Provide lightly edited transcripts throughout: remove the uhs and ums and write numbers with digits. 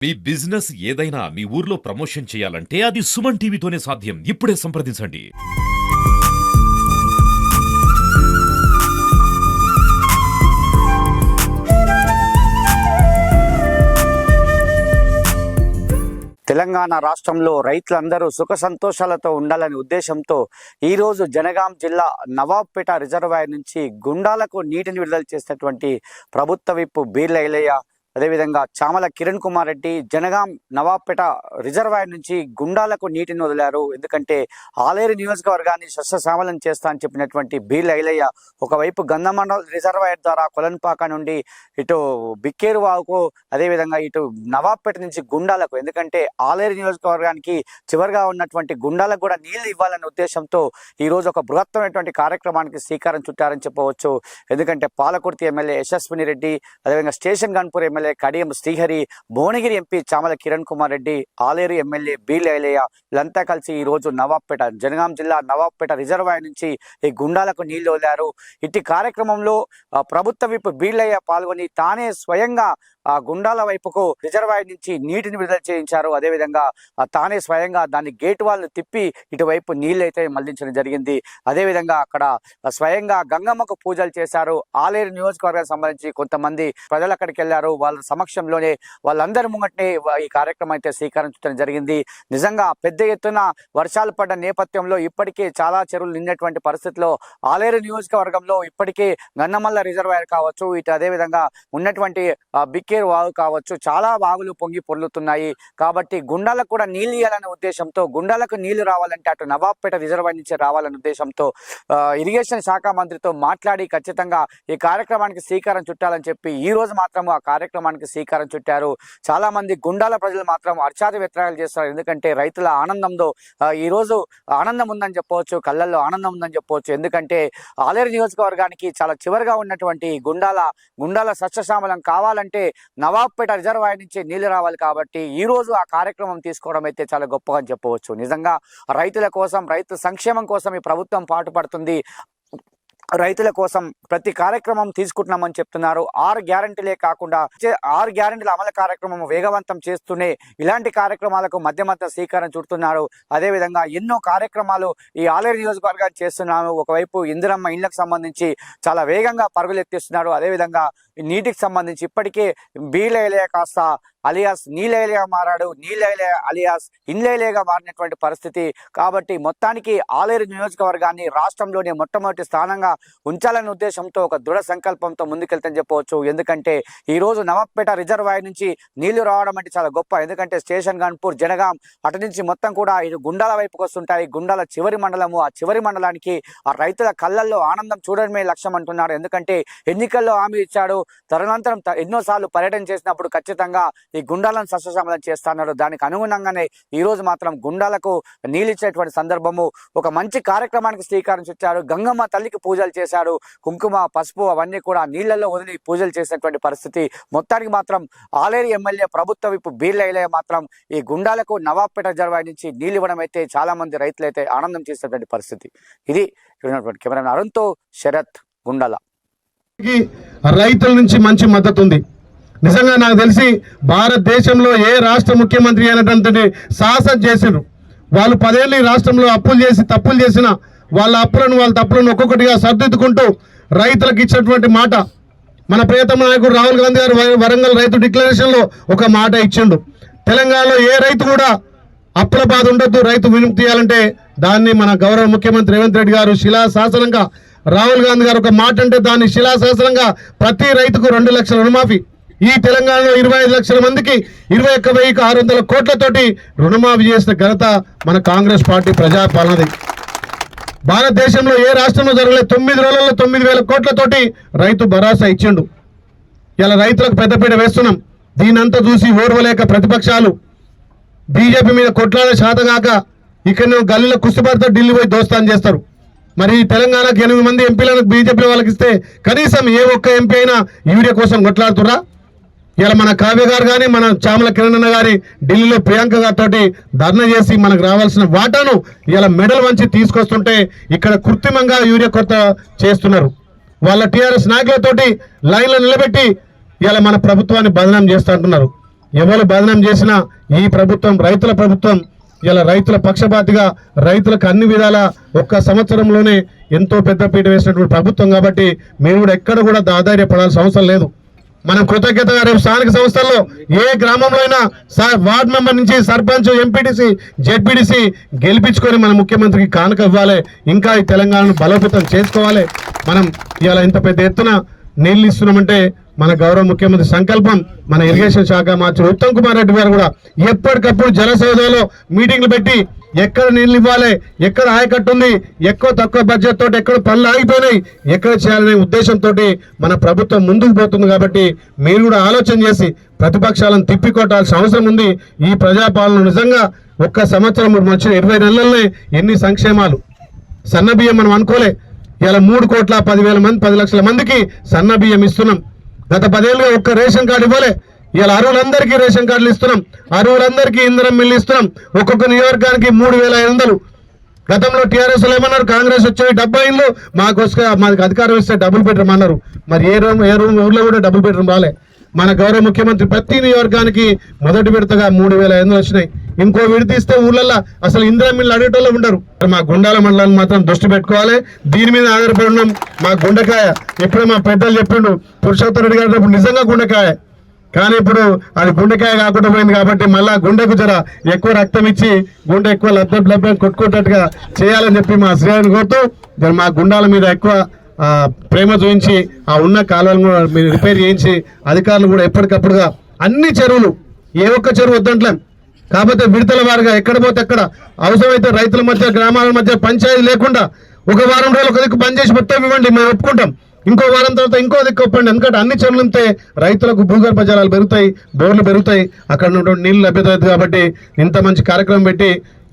మీ business ఏదైనా మీ ఊర్లో promotion చేయాలంటే అది సుమన్ టీవీతోనే సాధ్యం. ఇప్పుడే సంప్రదించండి. తెలంగాణ రాష్ట్రంలో రైతులందరూ సుఖ సంతోషాలతో ఉండాలనే ఉద్దేశంతో ఈరోజు జనగాం జిల్లా నవాబ్పేట రిజర్వాయర్ నుంచి గుండాలకు నీటిని విడుదల చేసినటువంటి ప్రభుత్వ విప్ బీర్ల ఐలయ్య, అదేవిధంగా చామల కిరణ్ కుమార్ రెడ్డి జనగాం నవాబ్పేట రిజర్వాయర్ నుంచి గుండాలకు నీటిని వదిలారు. ఎందుకంటే ఆలేరు నియోజకవర్గాన్ని సస్యశ్యామలం చేస్తా అని చెప్పినటువంటి బీర్ల ఐలయ్య ఒకవైపు గంధమండల రిజర్వాయర్ ద్వారా కొలన్పాక నుండి ఇటు బిక్కేరు వాగుకు, అదేవిధంగా ఇటు నవాబ్పేట నుంచి గుండాలకు, ఎందుకంటే ఆలేరు నియోజకవర్గానికి చివరిగా ఉన్నటువంటి గుండాలకు కూడా నీళ్లు ఇవ్వాలనే ఉద్దేశంతో ఈరోజు ఒక బృహత్తమైనటువంటి కార్యక్రమానికి శ్రీకారం చుట్టారని చెప్పవచ్చు. ఎందుకంటే పాలకుర్తి ఎమ్మెల్యే యశస్విని రెడ్డి, అదేవిధంగా Station Ghanpur MLA Kadiyam Srihari, Bhuvanagiri MP Chamala Kiran Kumar Reddy, Aleru MLA Beerla Ilaiah వీళ్ళంతా కలిసి ఈ రోజు నవాబ్పేట జనగాం జిల్లా నవాబ్పేట రిజర్వాయర్ నుంచి ఈ గుండాలకు నీళ్లు వదిలారు. ఇట్టి కార్యక్రమంలో ప్రభుత్వ విప్ బీర్లయ్య పాల్గొని తానే స్వయంగా ఆ గుండాల వైపుకు రిజర్వాయర్ నుంచి నీటిని విడుదల చేయించారు. అదేవిధంగా తానే స్వయంగా దాన్ని గేటు వాళ్ళు తిప్పి ఇటువైపు నీళ్ళు అయితే మళ్లించడం జరిగింది. అదేవిధంగా అక్కడ స్వయంగా గంగమ్మకు పూజలు చేశారు. ఆలేరు నియోజకవర్గానికి సంబంధించి కొంతమంది ప్రజలు అక్కడికి వెళ్లారు. వాళ్ళ సమక్షంలోనే వాళ్ళందరి ముంగట్నే ఈ కార్యక్రమం అయితే శ్రీకారం చుట్టడం జరిగింది. నిజంగా పెద్ద ఎత్తున వర్షాలు పడ్డ నేపథ్యంలో ఇప్పటికే చాలా చెరువులు నిన్నటువంటి పరిస్థితిలో ఆలేరు నియోజకవర్గంలో ఇప్పటికే గన్నమల్ల రిజర్వాయర్ కావచ్చు, ఇటు అదేవిధంగా ఉన్నటువంటి బిక్కేరు వాగు కావచ్చు, చాలా వాగులు పొంగి పొర్లుతున్నాయి. కాబట్టి గుండాలకు కూడా నీళ్లు ఇవ్వాలనే ఉద్దేశంతో, గుండాలకు నీళ్లు రావాలంటే అటు నవాబ్పేట రిజర్వాయర్ నుంచి రావాలనే ఉద్దేశంతో ఇరిగేషన్ శాఖ మంత్రితో మాట్లాడి ఖచ్చితంగా ఈ కార్యక్రమానికి శ్రీకారం చుట్టాలని చెప్పి ఈ రోజు మాత్రం ఆ కార్యక్రమానికి శ్రీకారం చుట్టారు. చాలా మంది గుండాల ప్రజలు మాత్రం అర్చాది వ్యత్యాలు చేస్తారు. ఎందుకంటే రైతుల ఆనందంలో ఈ రోజు ఆనందం ఉందని చెప్పవచ్చు, కళ్ళల్లో ఆనందం ఉందని చెప్పవచ్చు. ఎందుకంటే ఆలేరు నియోజకవర్గానికి చాలా చివరిగా ఉన్నటువంటి గుండాల సస్యశ్యామలం కావాలంటే నవాబ్పేట రిజర్వాయర్ నుంచి నీళ్లు రావాలి. కాబట్టి ఈ రోజు ఆ కార్యక్రమం తీసుకోవడం అయితే చాలా గొప్పగా చెప్పవచ్చు. నిజంగా రైతుల కోసం, రైతు సంక్షేమం కోసం ఈ ప్రభుత్వం పాటుపడుతుంది. రైతుల కోసం ప్రతి కార్యక్రమం తీసుకుంటున్నామని చెప్తున్నారు. 6 గ్యారంటీలే కాకుండా 6 గ్యారంటీల అమలు కార్యక్రమం వేగవంతం చేస్తూనే ఇలాంటి కార్యక్రమాలకు మధ్య శ్రీకారం చుడుతున్నారు. అదేవిధంగా ఎన్నో కార్యక్రమాలు ఈ ఆలేరు నియోజకవర్గాన్ని చేస్తున్నాము. ఒకవైపు ఇందిరమ్మ ఇళ్లకు సంబంధించి చాలా వేగంగా పరుగులు ఎత్తిస్తున్నారు. అదేవిధంగా నీటికి సంబంధించి ఇప్పటికే బీర్ల ఐలయ్య కాస్త అలియాస్ నీలైలగా మారాడు, నీలైలయ అలియాస్ ఇన్లైలగా మారినటువంటి పరిస్థితి. కాబట్టి మొత్తానికి ఆలేరు నియోజకవర్గాన్ని రాష్ట్రంలోనే మొట్టమొదటి స్థానంగా ఉంచాలనే ఉద్దేశంతో ఒక దృఢ సంకల్పంతో ముందుకెళ్తాని చెప్పవచ్చు. ఎందుకంటే ఈ రోజు నవాబ్పేట రిజర్వాయర్ నుంచి నీళ్లు రావడం అంటే చాలా గొప్ప. ఎందుకంటే స్టేషన్ గన్పూర్, జనగాం అటు నుంచి మొత్తం కూడా ఇది గుండాల వైపుకి వస్తుంటాయి. గుండాల చివరి మండలము, ఆ చివరి మండలానికి ఆ రైతుల కళ్ళల్లో ఆనందం చూడడమే లక్ష్యం అంటున్నారు. ఎందుకంటే ఎన్నికల్లో హామీ ఇచ్చాడు. తదనంతరం ఎన్నోసార్లు పర్యటన చేసినప్పుడు ఖచ్చితంగా ఈ గుండాలను సస్యశ్యామలం చేస్తున్నారు. దానికి అనుగుణంగానే ఈ రోజు మాత్రం గుండాలకు నీళ్ళిచ్చేటువంటి సందర్భము ఒక మంచి కార్యక్రమానికి శ్రీకారం చుట్టారు. గంగమ్మ తల్లికి పూజలు చేశారు. కుంకుమ, పసుపు అవన్నీ కూడా నీళ్లలో వదిలి పూజలు చేసినటువంటి పరిస్థితి. మొత్తానికి మాత్రం ఆలేరు ఎమ్మెల్యే ప్రభుత్వ విప్ బీర్ల ఐలయ్య మాత్రం ఈ గుండాలకు నవాబ్పేట రిజర్వాయర్ నుంచి నీళ్ళు ఇవ్వడం అయితే చాలా మంది రైతులైతే ఆనందం చేసేటువంటి పరిస్థితి. ఇది కెమెరా అరుణ్తో శరత్, గుండాల. రైతుల నుంచి మంచి మద్దతు ఉంది. నిజంగా నాకు తెలిసి భారతదేశంలో ఏ రాష్ట్ర ముఖ్యమంత్రి అయినటువంటి సాహసం చేసిండ్రు. వాళ్ళు 10 ఏళ్ళు ఈ రాష్ట్రంలో అప్పులు చేసి తప్పులు చేసిన వాళ్ళ తప్పులను ఒక్కొక్కటిగా సర్దిద్దుకుంటూ రైతులకు ఇచ్చినటువంటి మాట మన ప్రియతమ నాయకుడు రాహుల్ గాంధీ గారు వరంగల్ రైతు డిక్లరేషన్లో ఒక మాట ఇచ్చిండు. తెలంగాణలో ఏ రైతు కూడా అప్పుల బాధ ఉండొద్దు, రైతు విముక్తి చేయాలంటే దాన్ని మన గౌరవ ముఖ్యమంత్రి రేవంత్ రెడ్డి గారు శిలాశాసనంగా, రాహుల్ గాంధీ గారు ఒక మాట అంటే దాన్ని శిలాశాసనంగా ప్రతి రైతుకు 2 లక్షల రుణమాఫీ. ఈ తెలంగాణలో 25 లక్షల మందికి 21,600 కోట్లతోటి రుణమాఫీ చేసిన ఘనత మన కాంగ్రెస్ పార్టీ ప్రజాపాలనది. భారతదేశంలో ఏ రాష్ట్రంలో జరగలేదు. 9 రోజుల్లో 9,000 కోట్లతోటి రైతు భరోసా ఇచ్చిండు. ఇలా రైతులకు పెద్దపీట వేస్తున్నాం. దీనంతా చూసి ఓర్వలేక ప్రతిపక్షాలు బీజేపీ మీద కొట్లాడే శాతగాక ఇక్కడ గల్లీలో కుస్తీపడితే ఢిల్లీ పోయి దోస్తాన్ చేస్తారు. మరి తెలంగాణకు 8 మంది ఎంపీలను బీజేపీ వాళ్ళకి ఇస్తే కనీసం ఏ ఒక్క ఎంపీ అయినా యూరియా కోసం కొట్లాడుతురా? ఇలా మన కావ్య గారు కానీ, మన చామల కిరణ్ గారి ఢిల్లీలో ప్రియాంక గారితో ధర్నా చేసి మనకు రావాల్సిన వాటాను ఇలా మెడల్ వంచి తీసుకొస్తుంటే ఇక్కడ కృత్రిమంగా యూరియా కొరత చేస్తున్నారు. వాళ్ళ టీఆర్ఎస్ నాయకులతోటి లైన్లో నిలబెట్టి ఇలా మన ప్రభుత్వాన్ని బదనాం చేస్తూ అంటున్నారు. ఎవరు బదనం చేసినా ఈ ప్రభుత్వం రైతుల ప్రభుత్వం. ఇలా రైతుల పక్షపాతిగా రైతులకు అన్ని విధాల ఒక్క సంవత్సరంలోనే ఎంతో పెద్దపీట వేసినటువంటి ప్రభుత్వం కాబట్టి మీరు కూడా ఎక్కడ కూడా ఆధారపడాల్సిన అవసరం లేదు. మనం కృతజ్ఞతగా రేపు స్థానిక సంస్థల్లో ఏ గ్రామంలో అయినా వార్డ్ మెంబర్ నుంచి సర్పంచ్, ఎంపీటీసీ, జెడ్పీటీసీ గెలిపించుకొని మన ముఖ్యమంత్రికి కానుక ఇవ్వాలి. ఇంకా ఈ తెలంగాణను బలోపేతం చేసుకోవాలి. మనం ఇలా ఇంత పెద్ద ఎత్తున నీళ్లు ఇస్తున్నామంటే మన గౌరవ ముఖ్యమంత్రి సంకల్పం. మన ఇరిగేషన్ శాఖ మంత్రి ఉత్తమ్ కుమార్ రెడ్డి గారు కూడా ఎప్పటికప్పుడు జలసౌధలో మీటింగ్లు పెట్టి ఎక్కడ నీళ్ళు ఇవ్వాలి, ఎక్కడ ఆయకట్టు ఉంది, ఎక్కువ తక్కువ బడ్జెట్ తోటి ఎక్కడ పనులు ఆగిపోయినాయి, ఎక్కడ చేయాలనే ఉద్దేశంతో మన ప్రభుత్వం ముందుకు పోతుంది. కాబట్టి మీరు కూడా ఆలోచన చేసి ప్రతిపక్షాలను తిప్పికొట్టాల్సిన అవసరం ఉంది. ఈ ప్రజాపాలన నిజంగా ఒక్క సంవత్సరం వచ్చిన 20 నెలలనే ఎన్ని సంక్షేమాలు. సన్న బియ్యం మనం అనుకోలే, ఇలా 3,10,000 మంది 10 లక్షల మందికి సన్న బియ్యం ఇస్తున్నాం. గత 10 ఏళ్ళుగా ఒక్క రేషన్ కార్డు ఇవ్వలే. ఇలా అర్హులందరికీ రేషన్ కార్డులు ఇస్తున్నాం. అర్హులందరికీ ఇంధనం మిల్లు ఇస్తున్నాం. ఒక్కొక్క నియోజకవర్గానికి 3,500. గతంలో టీఆర్ఎస్ ఏమన్నారు, కాంగ్రెస్ వచ్చేవి 70 ఇండ్లు మాకు అధికారం ఇస్తే డబుల్ బెడ్రూమ్ అన్నారు. మరి ఏ ఊర్లో కూడా డబుల్ బెడ్రూమ్ రాలే. మన గౌరవ ముఖ్యమంత్రి ప్రతి నియోజకవర్గానికి మొదటి విడతగా 3,500 వచ్చినాయి. ఇంకో విడతీస్తే ఊళ్ళల్లో అసలు ఇందిరా మిల్లు అడిగేటోళ్ళు ఉండరు. మా గుండాల మండలాన్ని మాత్రం దృష్టి పెట్టుకోవాలి. దీని మీద ఆధారపడి ఉన్నాం. మా గుండెకాయ ఎప్పుడో మా పెద్దలు చెప్పిండు, పురుషోత్తమ రెడ్డి గారు నిజంగా గుండెకాయ, కానీ ఇప్పుడు అది గుండెకాయ కాకుండా పోయింది. కాబట్టి మళ్ళా గుండెకు జర ఎక్కువ రక్తం ఇచ్చి గుండె ఎక్కువ లభ్యం కొట్టుకుంటట్టుగా చేయాలని చెప్పి మా శ్రేయాన్ని కోరుతూ మా గుండాల మీద ఎక్కువ ప్రేమ చూపించి ఆ ఉన్న కాలువలను కూడా మీరు రిపేర్ చేయించి అధికారులు కూడా ఎప్పటికప్పుడుగా అన్ని చెరువులు, ఏ ఒక్క చెరువు వద్దంట్లేం, కాకపోతే విడతల వారుగా ఎక్కడ పోతే ఎక్కడ అవసరమైతే రైతుల మధ్య గ్రామాల మధ్య పంచాయతీ లేకుండా ఒక వారం రోజులు ఒక దిక్కు బంద్ చేసి మొత్తం ఇవ్వండి, మేము ఒప్పుకుంటాం. ఇంకో వారం తర్వాత ఇంకో దిక్కు ఒప్పండి. ఎందుకంటే అన్ని చెరువులు ఉంటే రైతులకు భూగర్భ జలాలు పెరుగుతాయి, బోర్లు పెరుగుతాయి, అక్కడ ఉన్నటువంటి నీళ్లు లభ్యత అవుతుంది. కాబట్టి ఇంత మంచి కార్యక్రమం పెట్టి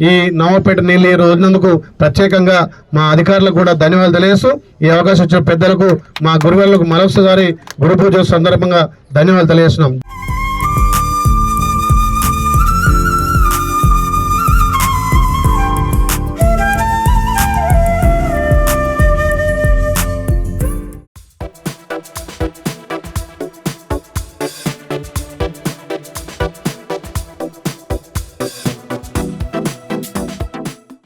ఈ నవాపేట నీళ్ళు ఈ రోజునందుకు ప్రత్యేకంగా మా అధికారులకు కూడా ధన్యవాదాలు తెలియజేస్తూ ఈ అవకాశం ఇచ్చిన పెద్దలకు మా గురువులకు మరొకసారి గురు పూజ సందర్భంగా ధన్యవాదాలు తెలియజేస్తున్నాం.